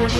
Greetings,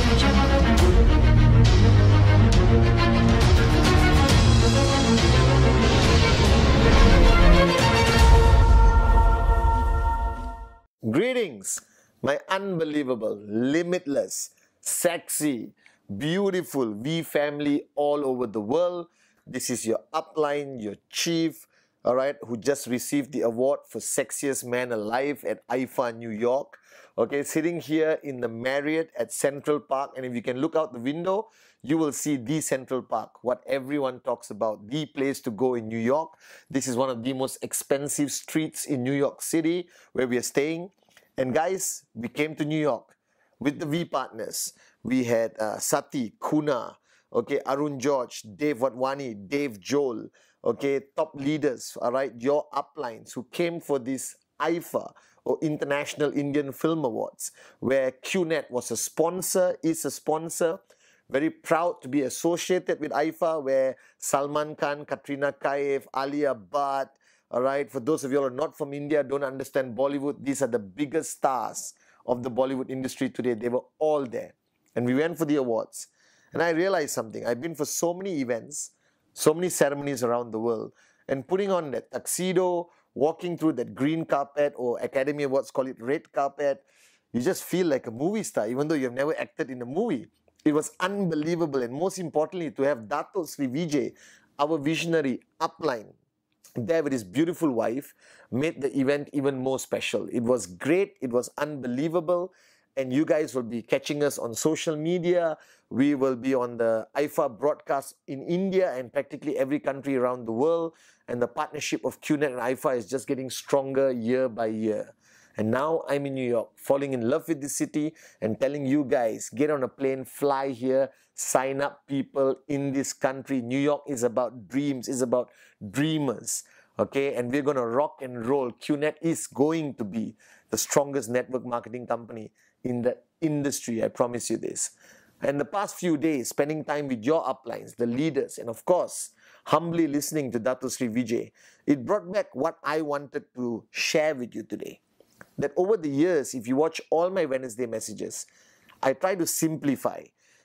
my unbelievable, limitless, sexy, beautiful V family all over the world. This is your upline, your chief, all right, who just received the award for Sexiest Man Alive at IFA, New York. Okay, sitting here in the Marriott at Central Park, and if you can look out the window, you will see the Central Park, what everyone talks about, the place to go in New York. This is one of the most expensive streets in New York City where we are staying. And guys, we came to New York with the V partners. We had Sati, Kuna, okay, Arun George, Dave Wadwani, Dave Joel, okay, top leaders, all right, your uplines who came for this IFA or International Indian Film Awards, where QNet was a sponsor, is a sponsor. Very proud to be associated with IFA, where Salman Khan, Katrina Kaif, Alia Bhatt, all right, for those of you who are not from India, don't understand Bollywood, these are the biggest stars of the Bollywood industry today. They were all there. And we went for the awards. And I realized something. I've been for so many events, so many ceremonies around the world, and putting on that tuxedo, walking through that green carpet, or Academy Awards call it red carpet, you just feel like a movie star, even though you've never acted in a movie. It was unbelievable. And most importantly, to have Dato Sri Vijay, our visionary upline, there with his beautiful wife, made the event even more special. It was great. It was unbelievable. And you guys will be catching us on social media. We will be on the IFA broadcast in India and practically every country around the world. And the partnership of QNet and IFA is just getting stronger year by year. And now I'm in New York, falling in love with this city and telling you guys, get on a plane, fly here, sign up people in this country. New York is about dreams, is about dreamers, okay? And we're going to rock and roll. QNet is going to be the strongest network marketing company in the industry, I promise you this. And the past few days, spending time with your uplines, the leaders, and of course, humbly listening to Dato Sri Vijay, it brought back what I wanted to share with you today. That over the years, if you watch all my Wednesday messages, I try to simplify,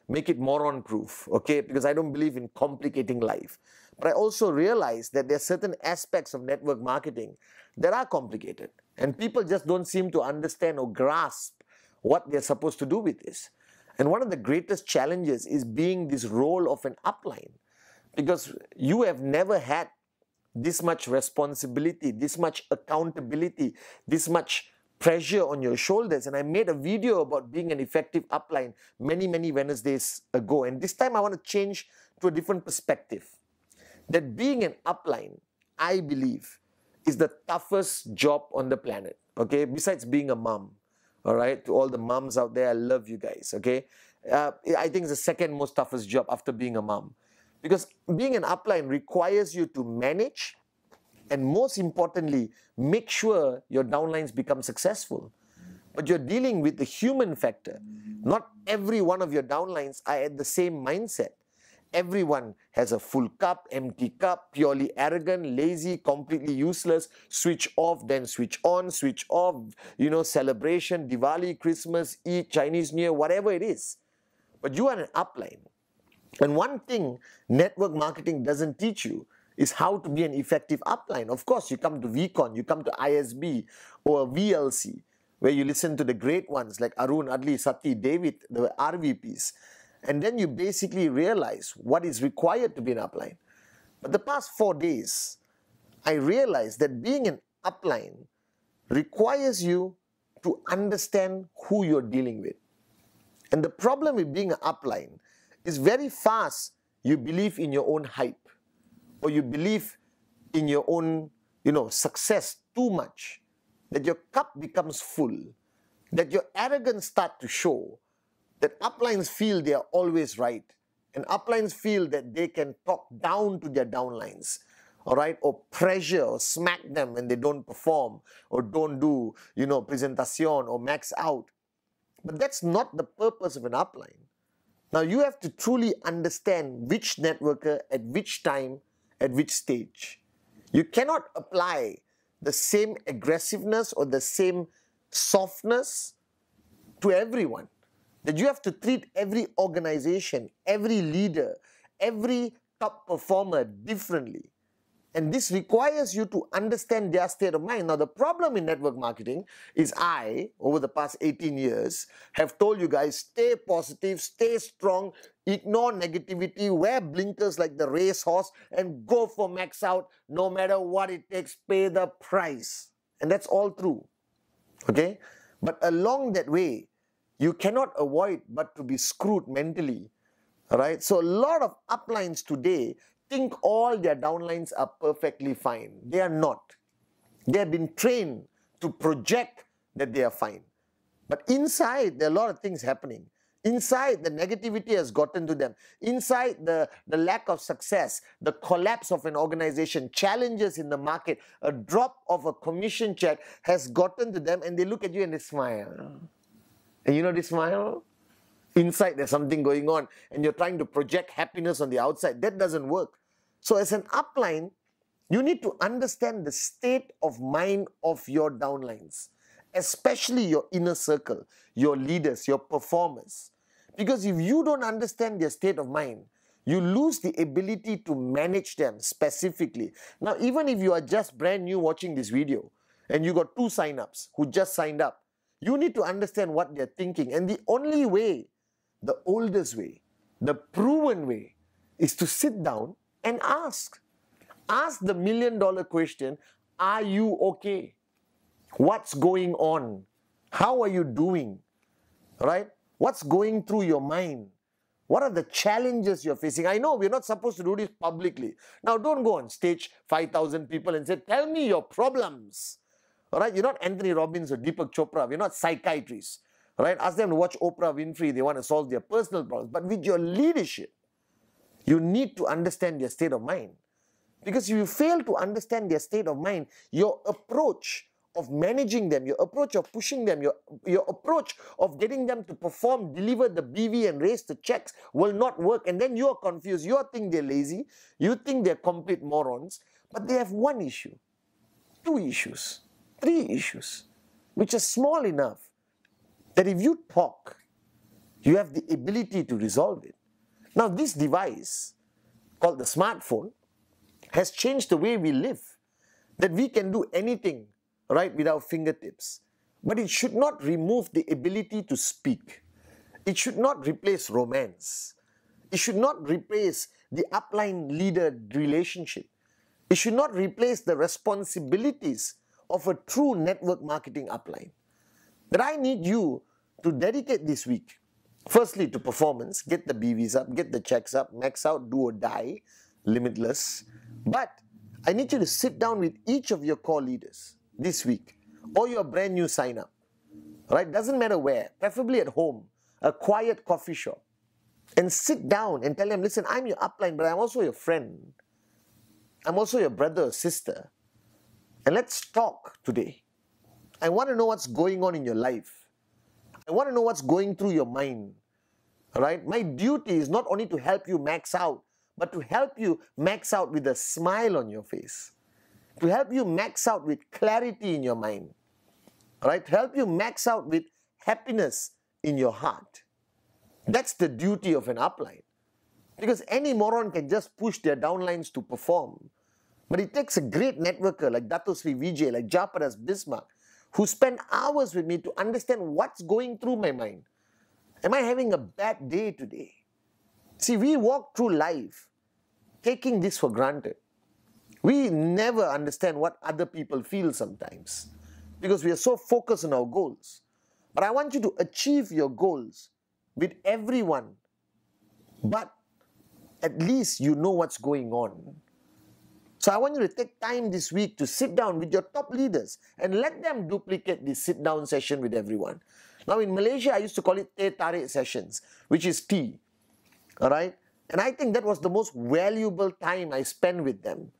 make it moron-proof, okay? Because I don't believe in complicating life. But I also realize that there are certain aspects of network marketing that are complicated. And people just don't seem to understand or grasp what they're supposed to do with this. And one of the greatest challenges is being this role of an upline. Because you have never had this much responsibility, this much accountability, this much pressure on your shoulders. And I made a video about being an effective upline many Wednesdays ago. And this time I want to change to a different perspective. That being an upline, I believe, is the toughest job on the planet, okay? Besides being a mom, all right? To all the moms out there, I love you guys, okay? I think it's the second most toughest job after being a mom. Because being an upline requires you to manage and most importantly, make sure your downlines become successful. But you're dealing with the human factor. Not every one of your downlines are at the same mindset. Everyone has a full cup, empty cup, purely arrogant, lazy, completely useless, switch off, then switch on, switch off, you know, celebration, Diwali, Christmas, Eid, Chinese New Year, whatever it is. But you are an upline. And one thing network marketing doesn't teach you is how to be an effective upline. Of course, you come to VCon, you come to ISB or VLC, where you listen to the great ones like Arun, Adli, Sati, David, the RVPs. And then you basically realize what is required to be an upline. But the past 4 days, I realized that being an upline requires you to understand who you're dealing with. And the problem with being an upline is very fast you believe in your own hype, or you believe in your own, success too much, that your cup becomes full, that your arrogance starts to show, that uplines feel they are always right, and uplines feel that they can talk down to their downlines, all right, or pressure or smack them when they don't perform or don't do, presentation or max out. But that's not the purpose of an upline. Now you have to truly understand which networker at which time, at which stage. You cannot apply the same aggressiveness or the same softness to everyone. that you have to treat every organization, every leader, every top performer differently. And this requires you to understand their state of mind. Now, the problem in network marketing is over the past 18 years, have told you guys, stay positive, stay strong, ignore negativity, wear blinkers like the racehorse, and go for max out no matter what it takes, pay the price. And that's all true. Okay? But along that way, you cannot avoid but to be screwed mentally. All right? So a lot of uplines today think all their downlines are perfectly fine. They are not. They have been trained to project that they are fine. But inside, there are a lot of things happening. Inside, the negativity has gotten to them. Inside, the lack of success, the collapse of an organization, challenges in the market, a drop of a commission check has gotten to them, and they look at you and they smile. And you know they smile? Inside there's something going on and you're trying to project happiness on the outside. That doesn't work. So as an upline, you need to understand the state of mind of your downlines, especially your inner circle, your leaders, your performers. Because if you don't understand their state of mind, you lose the ability to manage them specifically. Now, even if you are just brand new watching this video and you got 2 sign-ups who just signed up, you need to understand what they're thinking. And the only way, the oldest way, the proven way, is to sit down and ask. Ask the $1 million question, are you okay? What's going on? How are you doing? Right? What's going through your mind? What are the challenges you're facing? I know we're not supposed to do this publicly. Now, don't go on stage, 5,000 people, and say, tell me your problems. All right? You're not Anthony Robbins or Deepak Chopra. We're not psychiatrists. Right? Ask them to watch Oprah Winfrey. They want to solve their personal problems. But with your leadership, you need to understand their state of mind. Because if you fail to understand their state of mind, your approach of managing them, your approach of pushing them, your approach of getting them to perform, deliver the BV and raise the checks will not work. And then you're confused. You think they're lazy. You think they're complete morons. But they have 1 issue, 2 issues, 3 issues, which are small enough that if you talk, you have the ability to resolve it. Now, this device, called the smartphone, has changed the way we live. That we can do anything, right, with our fingertips. But it should not remove the ability to speak. It should not replace romance. It should not replace the upline leader relationship. It should not replace the responsibilities of a true network marketing upline. That I need you to dedicate this week, firstly to performance, get the BVs up, get the checks up, max out, do or die, limitless. But I need you to sit down with each of your core leaders this week, or your brand new sign up, right? Doesn't matter where, preferably at home, a quiet coffee shop, and sit down and tell them, listen, I'm your upline, but I'm also your friend. I'm also your brother or sister. And let's talk today. I want to know what's going on in your life. I want to know what's going through your mind, right? My duty is not only to help you max out, but to help you max out with a smile on your face, to help you max out with clarity in your mind, right? To help you max out with happiness in your heart. That's the duty of an upline. Because any moron can just push their downlines to perform. But it takes a great networker like Dato Sri Vijay, like Japaras Bismarck, who spend hours with me to understand what's going through my mind. Am I having a bad day today? See, we walk through life taking this for granted. We never understand what other people feel sometimes because we are so focused on our goals. But I want you to achieve your goals with everyone, but at least you know what's going on. So I want you to take time this week to sit down with your top leaders and let them duplicate this sit-down session with everyone. Now in Malaysia, I used to call it teh tarik sessions, which is tea. All right? And I think that was the most valuable time I spent with them,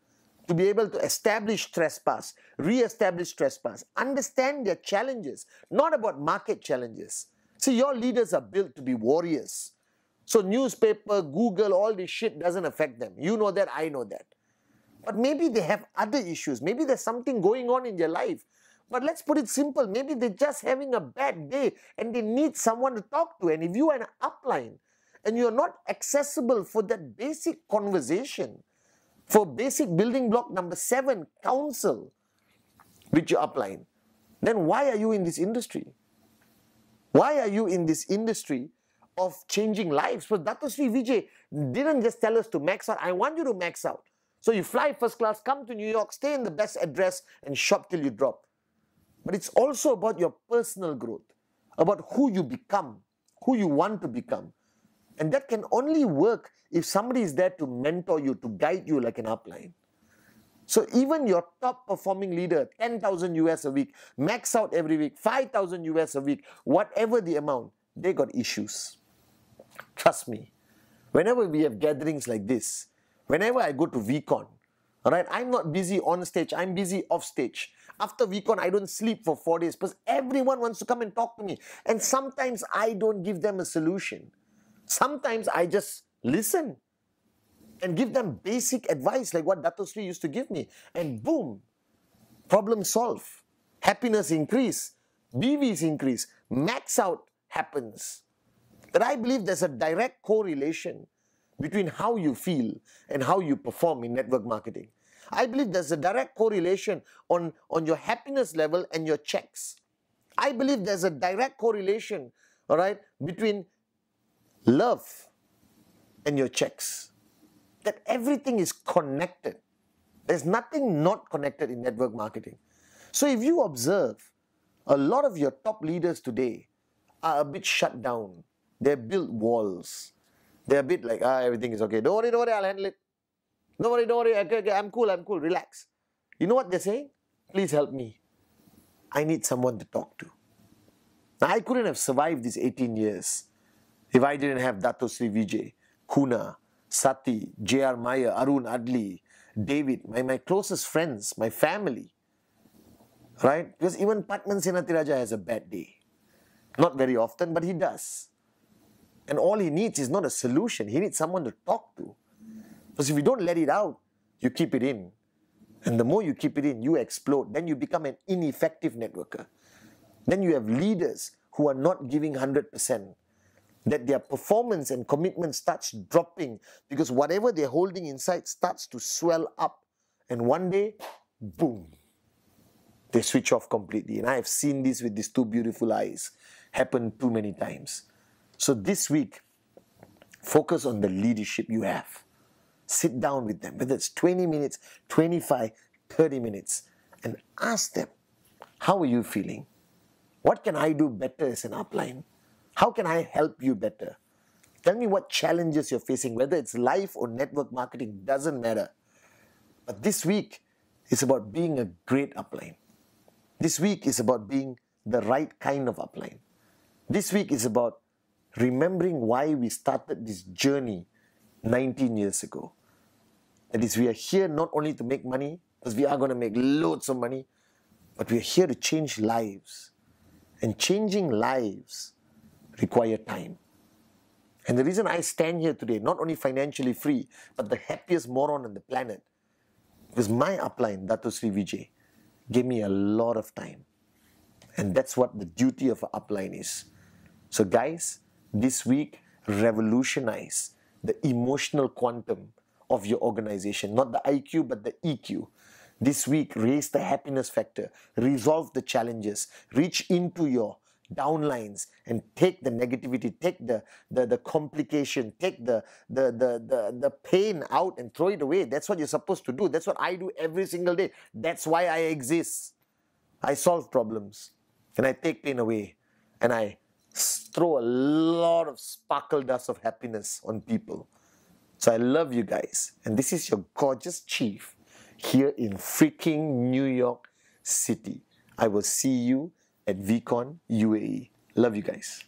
to be able to establish trespass, re-establish trespass, understand their challenges, not about market challenges. See, your leaders are built to be warriors. So newspaper, Google, all this shit doesn't affect them. You know that, I know that. But maybe they have other issues. Maybe there's something going on in their life But let's put it simple. Maybe they're just having a bad day and they need someone to talk to. And if you are an upline and you're not accessible for that basic conversation, for basic building block number 7, counsel with your upline, then why are you in this industry? Why are you in this industry of changing lives? So Dato Sri Vijay didn't just tell us to max out. I want you to max out. So you fly first class, come to New York, stay in the best address and shop till you drop. But it's also about your personal growth, about who you become, who you want to become. And that can only work if somebody is there to mentor you, to guide you like an upline. So even your top performing leader, 10,000 US a week, max out every week, 5,000 US a week, whatever the amount, they got issues. Trust me. Whenever we have gatherings like this, whenever I go to VCon, all right, I'm not busy on stage, I'm busy off stage. After VCon, I don't sleep for 4 days because everyone wants to come and talk to me. And sometimes I don't give them a solution. Sometimes I just listen and give them basic advice like what Dato Sri used to give me. And boom, problem solved. Happiness increase, BVs increase, max out happens. That I believe there's a direct correlation between how you feel and how you perform in network marketing. I believe there's a direct correlation on your happiness level and your checks. I believe there's a direct correlation, all right, between love and your checks. That everything is connected. There's nothing not connected in network marketing. So if you observe, a lot of your top leaders today are a bit shut down. They've built walls. They're a bit like, everything is okay. Don't worry, I'll handle it. Don't worry, okay, I'm cool, relax. You know what they're saying? Please help me. I need someone to talk to. Now, I couldn't have survived these 18 years if I didn't have Dato Sri Vijay, Kuna, Sati, J.R. Meyer, Arun Adli, David, my closest friends, my family. Right? Because even Pathman Senathirajah has a bad day. Not very often, but he does. And all he needs is not a solution. He needs someone to talk to. Because if you don't let it out, you keep it in. And the more you keep it in, you explode. Then you become an ineffective networker. Then you have leaders who are not giving 100%. That their performance and commitment starts dropping because whatever they're holding inside starts to swell up. And one day, boom, they switch off completely. And I have seen this with these two beautiful eyes happen too many times. So this week, focus on the leadership you have. Sit down with them, whether it's 20 minutes, 25, 30 minutes, and ask them, how are you feeling? What can I do better as an upline? How can I help you better? Tell me what challenges you're facing, whether it's life or network marketing, doesn't matter. But this week is about being a great upline. This week is about being the right kind of upline. This week is about remembering why we started this journey 19 years ago. That is, we are here not only to make money, because we are going to make loads of money, but we are here to change lives. And changing lives require time. And the reason I stand here today, not only financially free, but the happiest moron on the planet, because my upline, Dato Sri Vijay, gave me a lot of time. And that's what the duty of an upline is. So guys, this week, revolutionize the emotional quantum of your organization. Not the IQ, but the EQ. This week, raise the happiness factor, resolve the challenges, reach into your downlines and take the negativity, take the complication, take the pain out and throw it away. That's what you're supposed to do. That's what I do every single day. That's why I exist. I solve problems and I take pain away and I throw a lot of sparkle dust of happiness on people. So I love you guys. And this is your gorgeous chief here in freaking New York City. I will see you at VCon UAE. Love you guys.